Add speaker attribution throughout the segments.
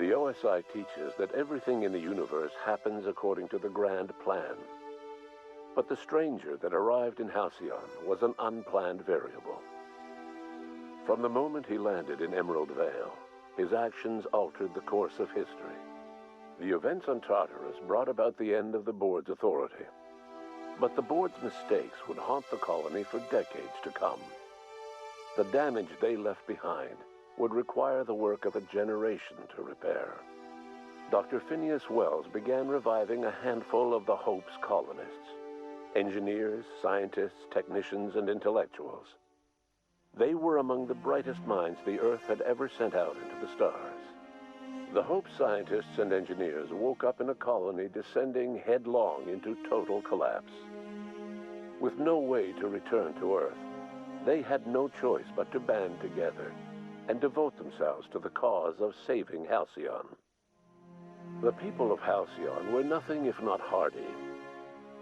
Speaker 1: The OSI teaches that everything in the universe happens according to the grand plan. But the stranger that arrived in Halcyon was an unplanned variable. From the moment he landed in Emerald Vale, his actions altered the course of history. The events on Tartarus brought about the end of the board's authority. But the board's mistakes would haunt the colony for decades to come. The damage they left behind would require the work of a generation to repair. Dr. Phineas Wells began reviving a handful of the Hope's colonists: engineers, scientists, technicians, and intellectuals. They were among the brightest minds the Earth had ever sent out into the stars. The Hope scientists and engineers woke up in a colony descending headlong into total collapse. With no way to return to Earth, they had no choice but to band together and devote themselves to the cause of saving Halcyon. The people of Halcyon were nothing if not hardy.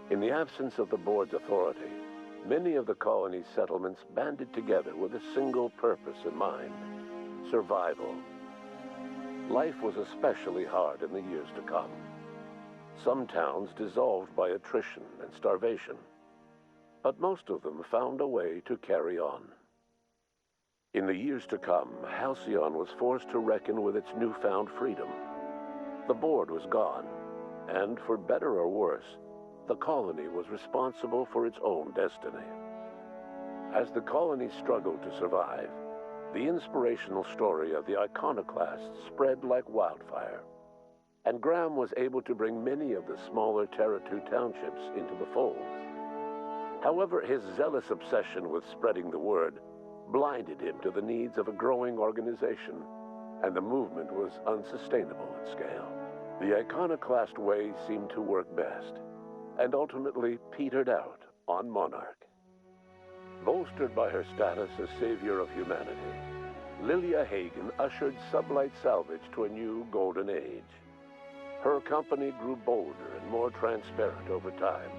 Speaker 1: In the absence of the board's authority, many of the colony's settlements banded together with a single purpose in mind: survival. Life was especially hard in the years to come. Some towns dissolved by attrition and starvation, but most of them found a way to carry on. In the years to come, Halcyon was forced to reckon with its newfound freedom. The board was gone, and for better or worse, the colony was responsible for its own destiny. As the colony struggled to survive, the inspirational story of the iconoclasts spread like wildfire, and Graham was able to bring many of the smaller Terra-2 townships into the fold. However, his zealous obsession with spreading the word blinded him to the needs of a growing organization, and the movement was unsustainable at scale. The iconoclast way seemed to work best, and ultimately petered out on Monarch. Bolstered by her status as savior of humanity, Lilia Hagen ushered Sublight Salvage to a new golden age. Her company grew bolder and more transparent over time,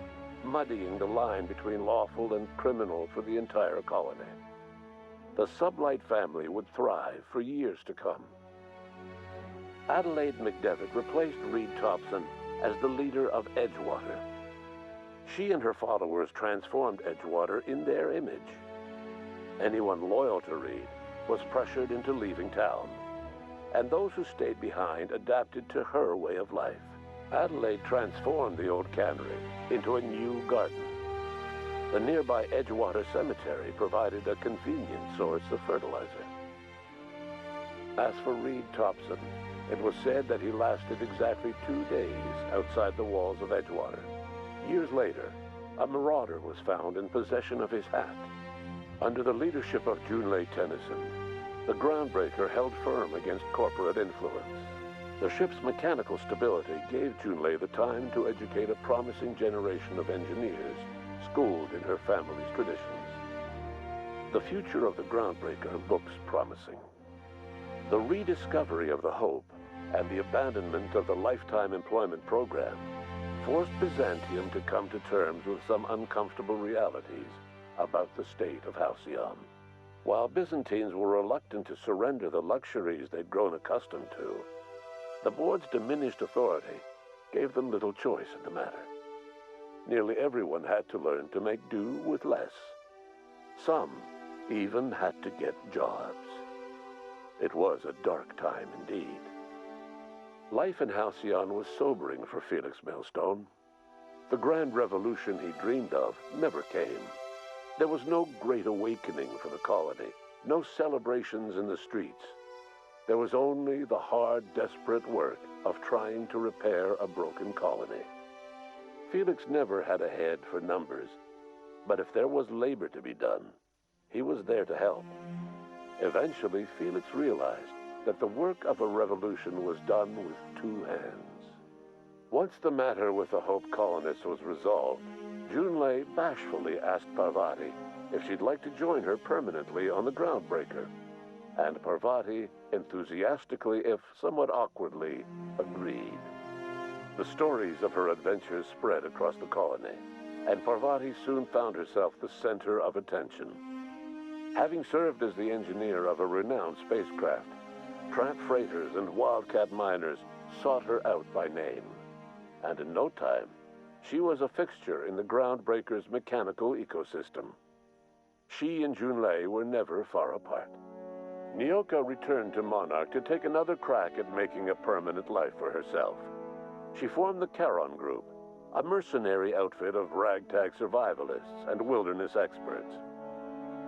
Speaker 1: muddying the line between lawful and criminal for the entire colony. The Sublight family would thrive for years to come. Adelaide McDevitt replaced Reed Thompson as the leader of Edgewater. She and her followers transformed Edgewater in their image. Anyone loyal to Reed was pressured into leaving town, and those who stayed behind adapted to her way of life. Adelaide transformed the old cannery into a new garden. The nearby Edgewater Cemetery provided a convenient source of fertilizer. As for Reed Thompson, it was said that he lasted exactly 2 days outside the walls of Edgewater. Years later, a marauder was found in possession of his hat. Under the leadership of Junlei Tennyson, the Groundbreaker held firm against corporate influence. The ship's mechanical stability gave Junlei the time to educate a promising generation of engineers schooled in her family's traditions. The future of the Groundbreaker looks promising. The rediscovery of the Hope and the abandonment of the lifetime employment program forced Byzantium to come to terms with some uncomfortable realities about the state of Halcyon. While Byzantines were reluctant to surrender the luxuries they'd grown accustomed to, the board's diminished authority gave them little choice in the matter. Nearly everyone had to learn to make do with less. Some even had to get jobs. It was a dark time indeed. Life in Halcyon was sobering for Felix Millstone. The grand revolution he dreamed of never came. There was no great awakening for the colony, no celebrations in the streets. There was only the hard, desperate work of trying to repair a broken colony. Felix never had a head for numbers, but if there was labor to be done, he was there to help. Eventually, Felix realized that the work of a revolution was done with 2 hands. Once the matter with the Hope colonists was resolved, Junlei bashfully asked Parvati if she'd like to join her permanently on the Groundbreaker, and Parvati enthusiastically, if somewhat awkwardly, agreed. The stories of her adventures spread across the colony, and Parvati soon found herself the center of attention. Having served as the engineer of a renowned spacecraft, tramp freighters and wildcat miners sought her out by name. And in no time, she was a fixture in the Groundbreaker's mechanical ecosystem. She and Junlei were never far apart. Nyoka returned to Monarch to take another crack at making a permanent life for herself. She formed the Charon Group, a mercenary outfit of ragtag survivalists and wilderness experts.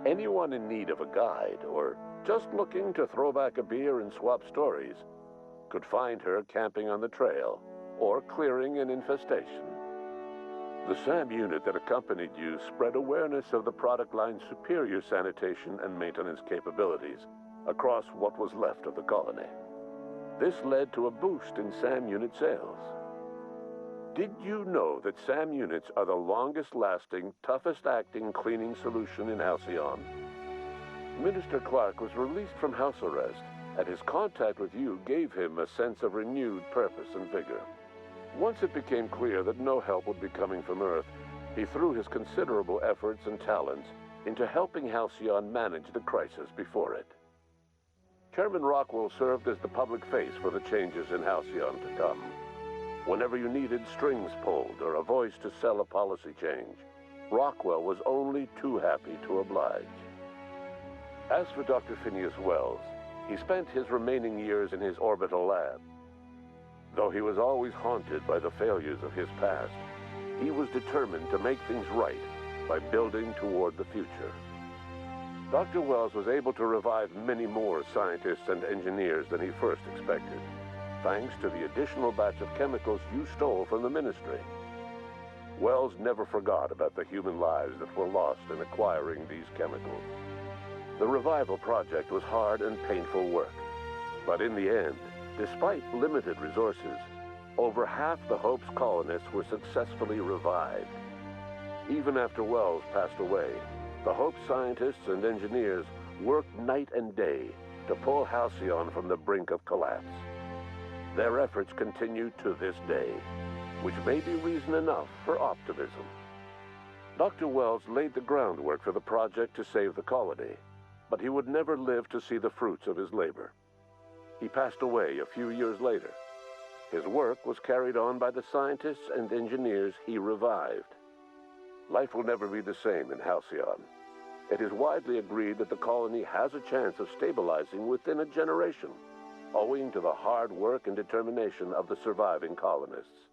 Speaker 1: Anyone in need of a guide, or just looking to throw back a beer and swap stories, could find her camping on the trail or clearing an infestation. The SAM unit that accompanied you spread awareness of the product line's superior sanitation and maintenance capabilities across what was left of the colony. This led to a boost in SAM unit sales. Did you know that SAM units are the longest-lasting, toughest-acting cleaning solution in Halcyon? Minister Clark was released from house arrest, and his contact with you gave him a sense of renewed purpose and vigor. Once it became clear that no help would be coming from Earth, he threw his considerable efforts and talents into helping Halcyon manage the crisis before it. Chairman Rockwell served as the public face for the changes in Halcyon to come. Whenever you needed strings pulled or a voice to sell a policy change, Rockwell was only too happy to oblige. As for Dr. Phineas Wells, he spent his remaining years in his orbital lab. Though he was always haunted by the failures of his past, he was determined to make things right by building toward the future. Dr. Wells was able to revive many more scientists and engineers than he first expected, thanks to the additional batch of chemicals you stole from the Ministry. Wells never forgot about the human lives that were lost in acquiring these chemicals. The revival project was hard and painful work, but in the end, despite limited resources, over half the Hope's colonists were successfully revived. Even after Wells passed away, the Hope scientists and engineers worked night and day to pull Halcyon from the brink of collapse. Their efforts continue to this day, which may be reason enough for optimism. Dr. Wells laid the groundwork for the project to save the colony, but he would never live to see the fruits of his labor. He passed away a few years later. His work was carried on by the scientists and engineers he revived. Life will never be the same in Halcyon. It is widely agreed that the colony has a chance of stabilizing within a generation, owing to the hard work and determination of the surviving colonists.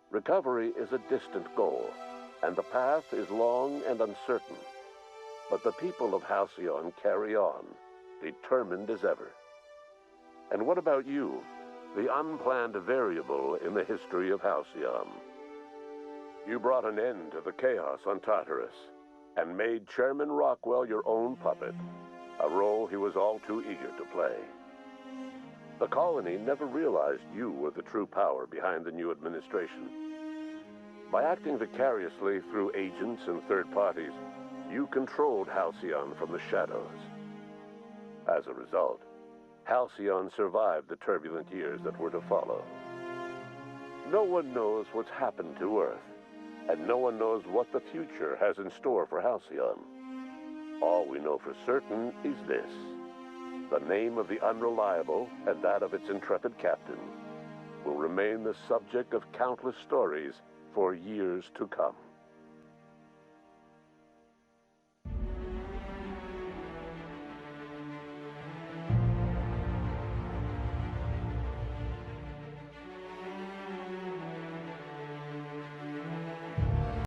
Speaker 1: Recovery is a distant goal, and the path is long and uncertain. But the people of Halcyon carry on, determined as ever. And what about you, the unplanned variable in the history of Halcyon? You brought an end to the chaos on Tartarus, and made Chairman Rockwell your own puppet, a role he was all too eager to play. The colony never realized you were the true power behind the new administration. By acting vicariously through agents and third parties, you controlled Halcyon from the shadows. As a result, Halcyon survived the turbulent years that were to follow. No one knows what's happened to Earth, and no one knows what the future has in store for Halcyon. All we know for certain is this: the name of the Unreliable and that of its intrepid captain will remain the subject of countless stories for years to come.